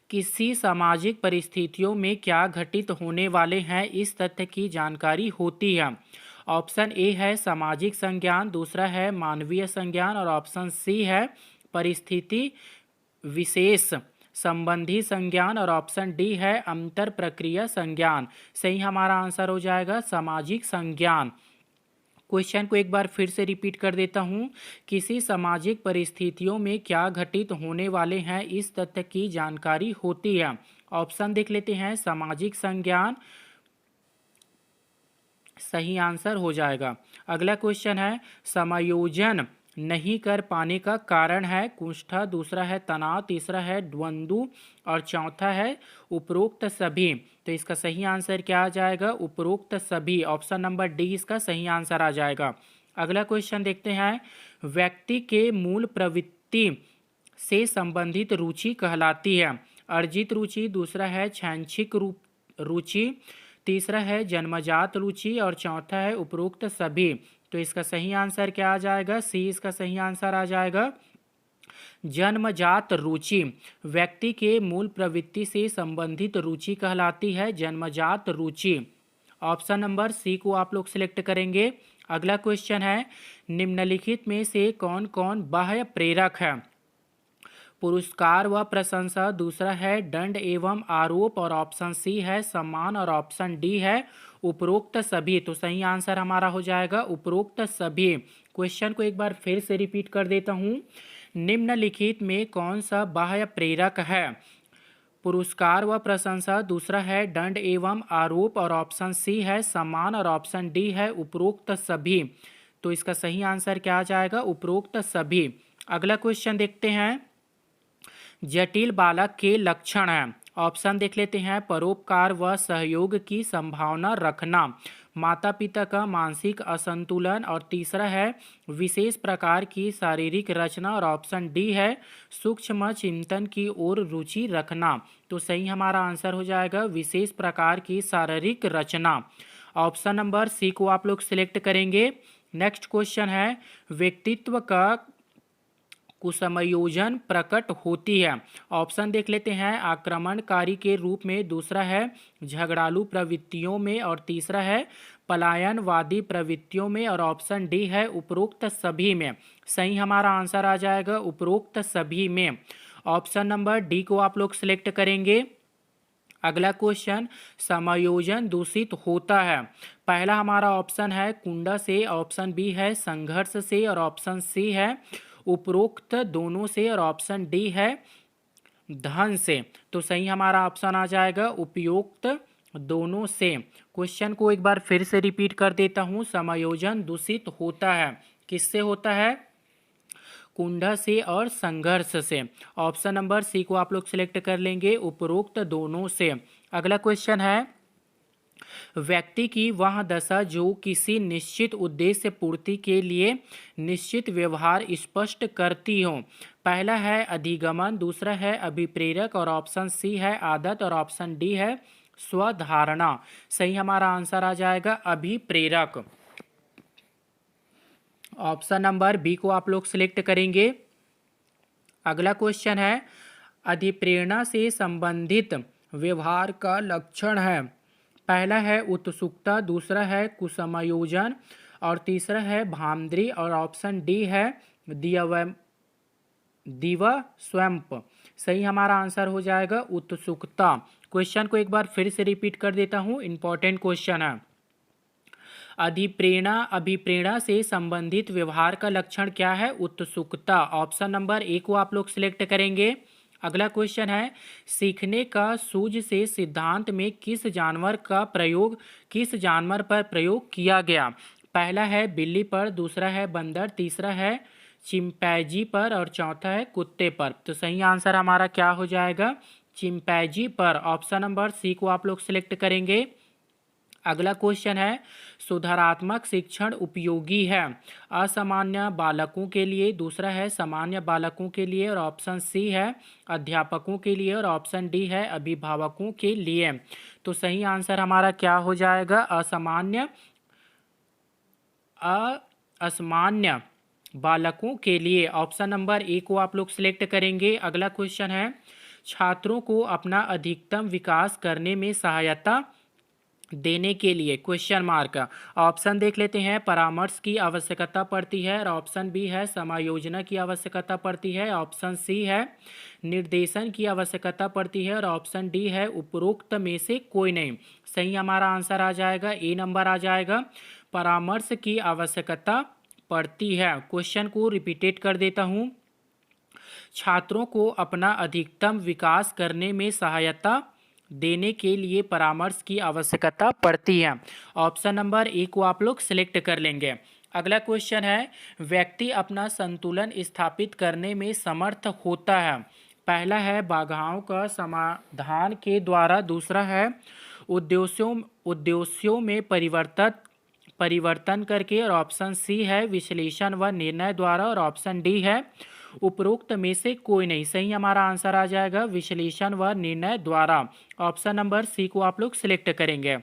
किसी सामाजिक परिस्थितियों में क्या घटित होने वाले हैं इस तथ्य की जानकारी होती है। ऑप्शन ए है सामाजिक संज्ञान, दूसरा है मानवीय संज्ञान, और ऑप्शन सी है परिस्थिति विशेष संबंधी संज्ञान, और ऑप्शन डी है अंतर प्रक्रिया संज्ञान। सही हमारा आंसर हो जाएगा सामाजिक संज्ञान। क्वेश्चन को एक बार फिर से रिपीट कर देता हूँ, किसी सामाजिक परिस्थितियों में क्या घटित होने वाले हैं इस तथ्य की जानकारी होती है। ऑप्शन देख लेते हैं, सामाजिक संज्ञान सही आंसर हो जाएगा। अगला क्वेश्चन है, समायोजन नहीं कर पाने का कारण है कुष्ठा, दूसरा है तनाव, तीसरा है द्वंद्व, और चौथा है उपरोक्त सभी। तो इसका सही आंसर क्या आ जाएगा, उपरोक्त सभी। ऑप्शन नंबर डी इसका सही आंसर आ जाएगा। अगला क्वेश्चन देखते हैं, व्यक्ति के मूल प्रवृत्ति से संबंधित रुचि कहलाती है। अर्जित रुचि, दूसरा है शैक्षिक रुचि, तीसरा है जन्मजात रुचि, और चौथा है उपरोक्त सभी। तो इसका सही आंसर क्या आ जाएगा, सी इसका सही आंसर आ जाएगा, जन्मजात रुचि। व्यक्ति के मूल प्रवृत्ति से संबंधित रुचि कहलाती है जन्मजात रुचि। ऑप्शन नंबर सी को आप लोग सिलेक्ट करेंगे। अगला क्वेश्चन है, निम्नलिखित में से कौन कौन बाह्य प्रेरक है। पुरस्कार व प्रशंसा, दूसरा है दंड एवं आरोप, और ऑप्शन सी है सम्मान, और ऑप्शन डी है उपरोक्त सभी। तो सही आंसर हमारा हो जाएगा उपरोक्त सभी। क्वेश्चन को एक बार फिर से रिपीट कर देता हूँ, निम्नलिखित में कौन सा बाह्य प्रेरक है। पुरस्कार व प्रशंसा, दूसरा है दंड एवं आरोप, और ऑप्शन सी है सम्मान, और ऑप्शन डी है उपरोक्त सभी। तो इसका सही आंसर क्या आ जाएगा, उपरोक्त सभी। अगला क्वेश्चन देखते हैं, जटिल बालक के लक्षण हैं। ऑप्शन देख लेते हैं, परोपकार व सहयोग की संभावना रखना, माता पिता का मानसिक असंतुलन, और तीसरा है विशेष प्रकार की शारीरिक रचना, और ऑप्शन डी है सूक्ष्म चिंतन की ओर रुचि रखना। तो सही हमारा आंसर हो जाएगा विशेष प्रकार की शारीरिक रचना। ऑप्शन नंबर सी को आप लोग सिलेक्ट करेंगे। नेक्स्ट क्वेश्चन है, व्यक्तित्व का कुसमयोजन प्रकट होती है। ऑप्शन देख लेते हैं, आक्रमणकारी के रूप में, दूसरा है झगड़ालू प्रवृत्तियों में, और तीसरा है पलायनवादी प्रवृत्तियों में, और ऑप्शन डी है उपरोक्त सभी में। सही हमारा आंसर आ जाएगा उपरोक्त सभी में। ऑप्शन नंबर डी को आप लोग सिलेक्ट करेंगे। अगला क्वेश्चन, समायोजन दूषित होता है। पहला हमारा ऑप्शन है कुंडा से, ऑप्शन बी है संघर्ष से, और ऑप्शन सी है उपरोक्त दोनों से, और ऑप्शन डी है धन से। तो सही हमारा ऑप्शन आ जाएगा उपयुक्त दोनों से। क्वेश्चन को एक बार फिर से रिपीट कर देता हूँ, समायोजन दूषित होता है, किससे होता है? कुंडा से और संघर्ष से। ऑप्शन नंबर सी को आप लोग सिलेक्ट कर लेंगे, उपरोक्त दोनों से। अगला क्वेश्चन है, व्यक्ति की वह दशा जो किसी निश्चित उद्देश्य पूर्ति के लिए निश्चित व्यवहार स्पष्ट करती हो। पहला है अधिगमन, दूसरा है अभिप्रेरक, और ऑप्शन सी है आदत, और ऑप्शन डी है स्वधारणा। सही हमारा आंसर आ जाएगा अभिप्रेरक। ऑप्शन नंबर बी को आप लोग सिलेक्ट करेंगे। अगला क्वेश्चन है, अधिप्रेरणा से संबंधित व्यवहार का लक्षण है। पहला है उत्सुकता, दूसरा है कुसमयोजन, और तीसरा है भामद्री, और ऑप्शन डी है दिवस्वंप। सही हमारा आंसर हो जाएगा उत्सुकता। क्वेश्चन को एक बार फिर से रिपीट कर देता हूँ, इंपॉर्टेंट क्वेश्चन है। अभिप्रेरणा से संबंधित व्यवहार का लक्षण क्या है? उत्सुकता। ऑप्शन नंबर ए को आप लोग सिलेक्ट करेंगे। अगला क्वेश्चन है, सीखने का सूझ से सिद्धांत में किस जानवर पर प्रयोग किया गया? पहला है बिल्ली पर, दूसरा है बंदर, तीसरा है चिंपैंजी पर, और चौथा है कुत्ते पर। तो सही आंसर हमारा क्या हो जाएगा? चिंपैंजी पर। ऑप्शन नंबर सी को आप लोग सिलेक्ट करेंगे। अगला क्वेश्चन है, सुधारात्मक शिक्षण उपयोगी है। असामान्य बालकों के लिए, दूसरा है सामान्य बालकों के लिए, और ऑप्शन सी है अध्यापकों के लिए, और ऑप्शन डी है अभिभावकों के लिए। तो सही आंसर हमारा क्या हो जाएगा? असामान्य बालकों के लिए। ऑप्शन नंबर ए को आप लोग सिलेक्ट करेंगे। अगला क्वेश्चन है, छात्रों को अपना अधिकतम विकास करने में सहायता देने के लिए क्वेश्चन मार्क। ऑप्शन देख लेते हैं, परामर्श की आवश्यकता पड़ती है, और ऑप्शन बी है समायोजन की आवश्यकता पड़ती है, ऑप्शन सी है निर्देशन की आवश्यकता पड़ती है, और ऑप्शन डी है उपरोक्त में से कोई नहीं। सही हमारा आंसर आ जाएगा ए नंबर आ जाएगा, परामर्श की आवश्यकता पड़ती है। क्वेश्चन को रिपीटेड कर देता हूँ, छात्रों को अपना अधिकतम विकास करने में सहायता देने के लिए परामर्श की आवश्यकता पड़ती है। ऑप्शन नंबर ए को आप लोग सिलेक्ट कर लेंगे। अगला क्वेश्चन है, व्यक्ति अपना संतुलन स्थापित करने में समर्थ होता है। पहला है बाधाओं का समाधान के द्वारा, दूसरा है उद्देश्यों में परिवर्तन करके, और ऑप्शन सी है विश्लेषण व निर्णय द्वारा, और ऑप्शन डी है उपरोक्त में से कोई नहीं। सही हमारा आंसर आ जाएगा विश्लेषण व निर्णय द्वारा। ऑप्शन नंबर सी को आप लोग सिलेक्ट करेंगे।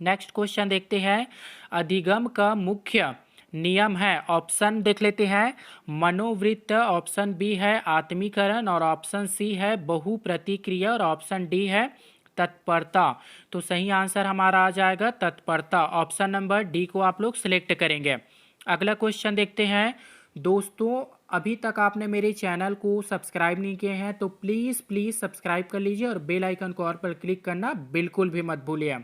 नेक्स्ट क्वेश्चन देखते हैं, अधिगम का मुख्य नियम है। ऑप्शन देख लेते हैं, मनोवृत्त, ऑप्शन बी है आत्मीकरण, और ऑप्शन सी है बहुप्रतिक्रिया, और ऑप्शन डी है तत्परता। तो सही आंसर हमारा आ जाएगा तत्परता। ऑप्शन नंबर डी को आप लोग सिलेक्ट करेंगे। अगला क्वेश्चन देखते हैं, दोस्तों अभी तक आपने मेरे चैनल को सब्सक्राइब नहीं किए हैं तो प्लीज़ सब्सक्राइब कर लीजिए, और बेल आइकन को और पर क्लिक करना बिल्कुल भी मत भूलिए।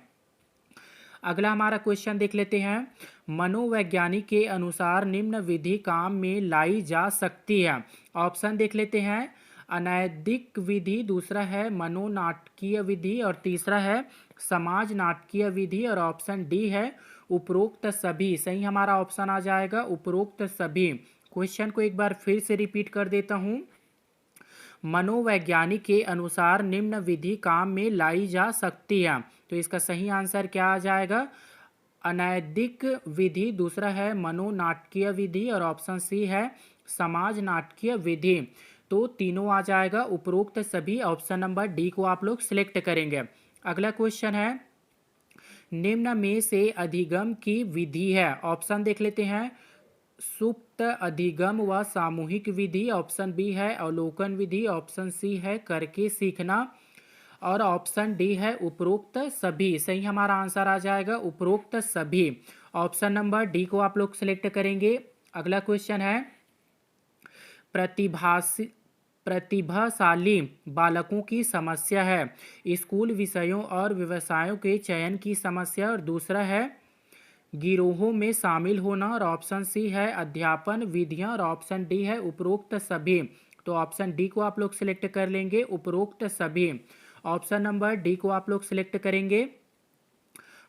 अगला हमारा क्वेश्चन देख लेते हैं, मनोवैज्ञानिक के अनुसार निम्न विधि काम में लाई जा सकती है। ऑप्शन देख लेते हैं, अनैतिक विधि, दूसरा है मनोनाटकीय विधि, और तीसरा है समाज नाटकीय विधि, और ऑप्शन डी है उपरोक्त सभी। सही हमारा ऑप्शन आ जाएगा उपरोक्त सभी। क्वेश्चन को एक बार फिर से रिपीट कर देता हूँ, मनोवैज्ञानिक के अनुसार निम्न विधि काम में लाई जा सकती है। तो इसका सही आंसर क्या आ जाएगा? अनैतिक विधि, दूसरा है मनोनाटकीय विधि, और ऑप्शन सी है समाज नाटकीय विधि। तो तीनों आ जाएगा उपरोक्त सभी। ऑप्शन नंबर डी को आप लोग सिलेक्ट करेंगे। अगला क्वेश्चन है, निम्न में से अधिगम की विधि है। ऑप्शन देख लेते हैं, सुप्त अधिगम व सामूहिक विधि, ऑप्शन बी है अवलोकन विधि, ऑप्शन सी है करके सीखना और ऑप्शन डी है उपरोक्त सभी। सही हमारा आंसर आ जाएगा उपरोक्त सभी। ऑप्शन नंबर डी को आप लोग सिलेक्ट करेंगे। अगला क्वेश्चन है प्रतिभाशी प्रतिभाशाली बालकों की समस्या है, स्कूल विषयों और व्यवसायों के चयन की समस्या, और दूसरा है गिरोहों में शामिल होना, और ऑप्शन सी है अध्यापन विधियां, और ऑप्शन डी है उपरोक्त सभी। तो ऑप्शन डी को आप लोग सिलेक्ट कर लेंगे उपरोक्त सभी। ऑप्शन नंबर डी को आप लोग सिलेक्ट करेंगे।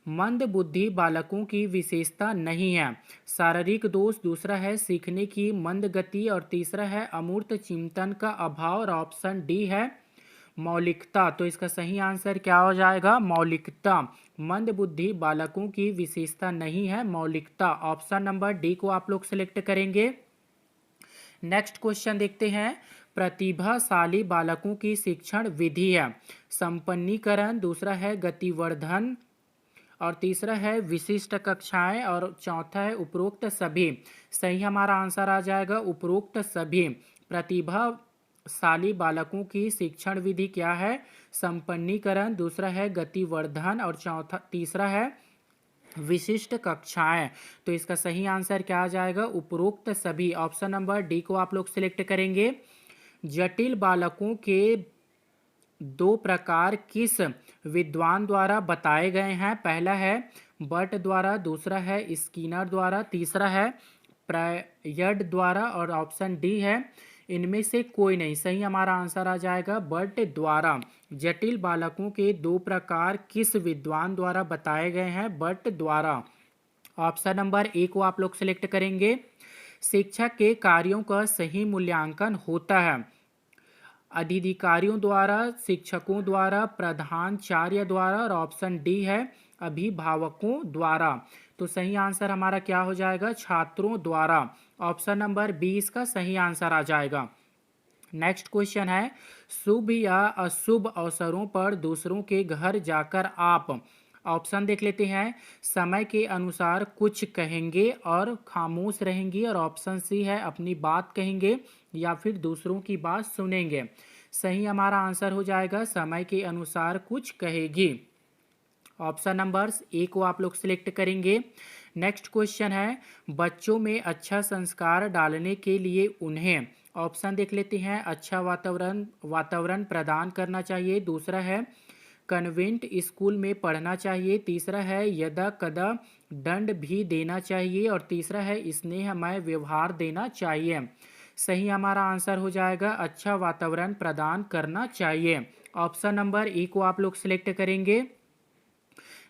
मंद बुद्धि बालकों की विशेषता नहीं है, शारीरिक दोष, दूसरा है सीखने की मंद गति, और तीसरा है अमूर्त चिंतन का अभाव, और ऑप्शन डी है मौलिकता। तो इसका सही आंसर क्या हो जाएगा मौलिकता। मंद बुद्धि बालकों की विशेषता नहीं है, मौलिकता। ऑप्शन नंबर डी को आप लोग सिलेक्ट करेंगे। नेक्स्ट क्वेश्चन देखते हैं प्रतिभाशाली बालकों की शिक्षण विधि है संपन्नीकरण, दूसरा है गतिवर्धन, और तीसरा है विशिष्ट कक्षाएं, और चौथा है उपरोक्त सभी। सही हमारा आंसर आ जाएगा उपरोक्त सभी। प्रतिभाशाली बालकों की शिक्षण विधि क्या है संपन्नीकरण, दूसरा है गतिवर्धन, और तीसरा है विशिष्ट कक्षाएं। तो इसका सही आंसर क्या आ जाएगा उपरोक्त सभी। ऑप्शन नंबर डी को आप लोग सिलेक्ट करेंगे। जटिल बालकों के दो प्रकार किस विद्वान द्वारा बताए गए हैं, पहला है बट द्वारा, दूसरा है स्किनर द्वारा, तीसरा है प्रायड द्वारा, और ऑप्शन डी है इनमें से कोई नहीं। सही हमारा आंसर आ जाएगा बट द्वारा। जटिल बालकों के दो प्रकार किस विद्वान द्वारा बताए गए हैं, बट द्वारा। ऑप्शन नंबर ए को आप लोग सिलेक्ट करेंगे। शिक्षक के कार्यों का सही मूल्यांकन होता है अधिधिकारियों द्वारा, शिक्षकों द्वारा, प्रधानाचार्य द्वारा, और ऑप्शन डी है अभिभावकों द्वारा। तो सही आंसर हमारा क्या हो जाएगा छात्रों द्वारा। ऑप्शन नंबर बी इसका सही आंसर आ जाएगा। नेक्स्ट क्वेश्चन है शुभ या अशुभ अवसरों पर दूसरों के घर जाकर आप, ऑप्शन देख लेते हैं, समय के अनुसार कुछ कहेंगे और खामोश रहेंगे, और ऑप्शन सी है अपनी बात कहेंगे या फिर दूसरों की बात सुनेंगे। सही हमारा आंसर हो जाएगा समय के अनुसार कुछ कहेगी। ऑप्शन नंबर ए को आप लोग सिलेक्ट करेंगे। नेक्स्ट क्वेश्चन है बच्चों में अच्छा संस्कार डालने के लिए उन्हें, ऑप्शन देख लेते हैं, अच्छा वातावरण प्रदान करना चाहिए, दूसरा है कन्वेंट स्कूल में पढ़ना चाहिए, तीसरा है यदा कदा दंड भी देना चाहिए, और तीसरा है स्नेहमय व्यवहार देना चाहिए। सही हमारा आंसर हो जाएगा अच्छा वातावरण प्रदान करना चाहिए। ऑप्शन नंबर ए को आप लोग सिलेक्ट करेंगे।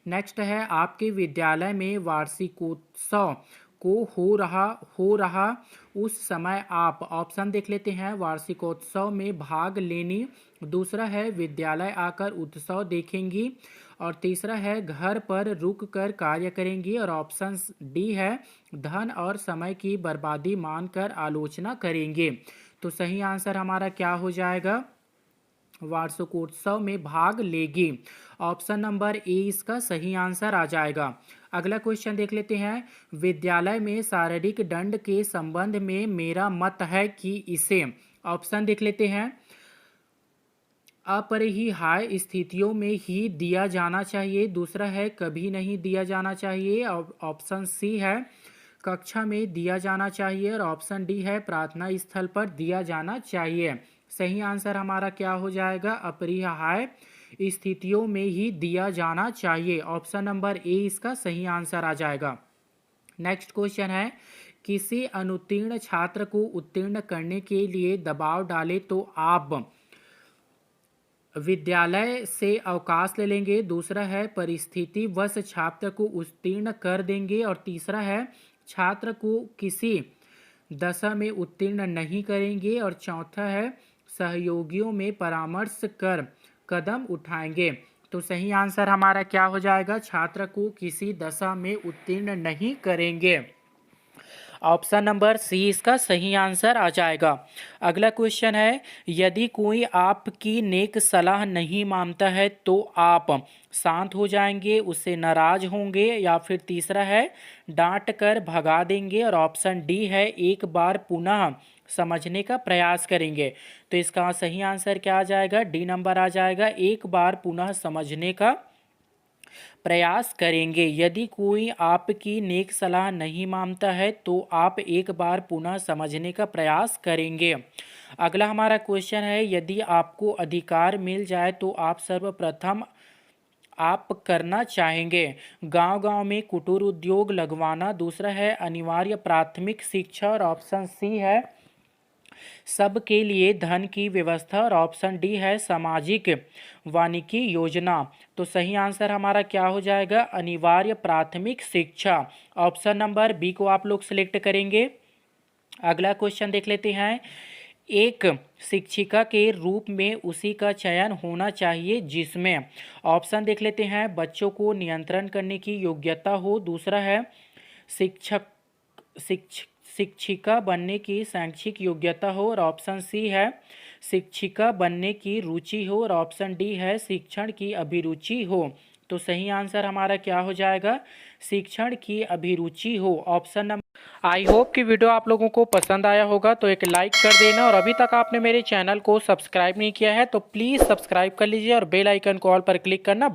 नेक्स्ट है आपके विद्यालय में वार्षिकोत्सव को हो रहा उस समय आप, ऑप्शन देख लेते हैं, वार्षिकोत्सव में भाग लेनी, दूसरा है विद्यालय आकर उत्सव देखेंगी, और तीसरा है घर पर रुक कर कार्य करेंगी, और ऑप्शन डी है धन और समय की बर्बादी मानकर आलोचना करेंगे। तो सही आंसर हमारा क्या हो जाएगा वार्षिकोत्सव में भाग लेगी। ऑप्शन नंबर ए इसका सही आंसर आ जाएगा। अगला क्वेश्चन देख लेते हैं विद्यालय में शारीरिक दंड के संबंध में मेरा मत है कि इसे, ऑप्शन देख लेते हैं, अपरिहार्य स्थितियों में ही दिया जाना चाहिए, दूसरा है कभी नहीं दिया जाना चाहिए, और ऑप्शन सी है कक्षा में दिया जाना चाहिए, और ऑप्शन डी है प्रार्थना स्थल पर दिया जाना चाहिए। सही आंसर हमारा क्या हो जाएगा अपरिहार्य स्थितियों में ही दिया जाना चाहिए। ऑप्शन नंबर ए इसका सही आंसर आ जाएगा। नेक्स्ट क्वेश्चन है किसी अनुत्तीर्ण छात्र को उत्तीर्ण करने के लिए दबाव डाले तो आप विद्यालय से अवकाश ले लेंगे, दूसरा है परिस्थिति वश छात्र को उत्तीर्ण कर देंगे, और तीसरा है छात्र को किसी दशा में उत्तीर्ण नहीं करेंगे, और चौथा है सहयोगियों में परामर्श कर कदम उठाएंगे। तो सही आंसर हमारा क्या हो जाएगा छात्र को किसी दशा में उत्तीर्ण नहीं करेंगे। ऑप्शन नंबर सी इसका सही आंसर आ जाएगा। अगला क्वेश्चन है, यदि कोई आपकी नेक सलाह नहीं मानता है तो आप शांत हो जाएंगे, उससे नाराज होंगे, या फिर तीसरा है डांट कर भगा देंगे, और ऑप्शन डी है एक बार पुनः समझने का प्रयास करेंगे। तो इसका सही आंसर क्या आ जाएगा? डी नंबर आ जाएगा, एक बार पुनः समझने का प्रयास करेंगे। यदि कोई आपकी नेक सलाह नहीं मानता है तो आप एक बार पुनः समझने का प्रयास करेंगे। अगला हमारा क्वेश्चन है, यदि आपको अधिकार मिल जाए तो आप सर्वप्रथम आप करना चाहेंगे? गांव-गांव में कुटीर उद्योग लगवाना, दूसरा है अनिवार्य प्राथमिक शिक्षा, और ऑप्शन सी है सबके लिए धन की व्यवस्था, और ऑप्शन डी है सामाजिक वानिकी योजना। तो सही आंसर हमारा क्या हो जाएगा? अनिवार्य प्राथमिक शिक्षा। ऑप्शन नंबर बी को आप लोग सिलेक्ट करेंगे। अगला क्वेश्चन देख लेते हैं, एक शिक्षिका के रूप में उसी का चयन होना चाहिए जिसमें, ऑप्शन देख लेते हैं, बच्चों को नियंत्रण करने की योग्यता हो, दूसरा है शिक्षक शिक्ष शिक्षिका बनने की शैक्षिक योग्यता हो, और ऑप्शन सी है शिक्षिका बनने की रुचि हो, और ऑप्शन डी है शिक्षण की अभिरुचि हो। तो सही आंसर हमारा क्या हो जाएगा? शिक्षण की अभिरुचि हो, ऑप्शन नंबर। आई होप कि वीडियो आप लोगों को पसंद आया होगा, तो एक लाइक कर देना, और अभी तक आपने मेरे चैनल को सब्सक्राइब नहीं किया है तो प्लीज़ सब्सक्राइब कर लीजिए और बेल आइकन को ऑल पर क्लिक करना